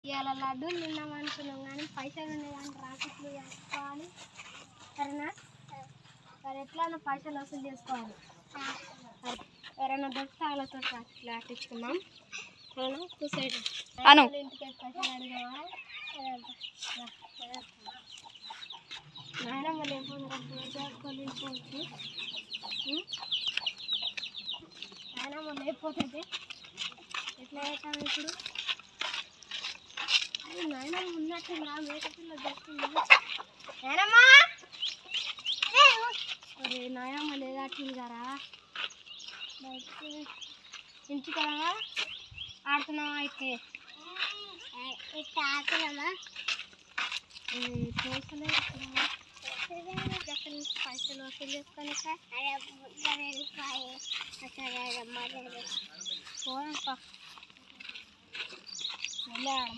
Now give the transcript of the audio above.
ఇవాళ లడ్డూలు తిన్నామనుకున్నాం కానీ పైసలు ఉండేదాన్ని రాకెట్లు చేసుకోవాలి. సరేనా? మరి ఎట్లా పైసలు వసూలు చేసుకోవాలి. ఎవరైనా దొరికితే వాళ్ళతో రాకెట్లు ఆటిస్తున్నాం. అవునా? సూసైడ్ ఇంటికి పైసలు అడిగావా? నాయనమ్మ లేకపోతే నాయనమ్మ లేకపోతే ఎట్లా చేస్తాం ఇప్పుడు? నాయనమ్మ ఉన్నట్టుగా మేకపిల్ల దొరుకుతుంది. నాయనమ్మ అరే నాయనమ్మ లేదట్టుంది కదా. ఇంటికి ఆడుతున్నావా? అయితే ఆడుతున్నామా? పైసలు వసూలు చేసుకొని పోదాం.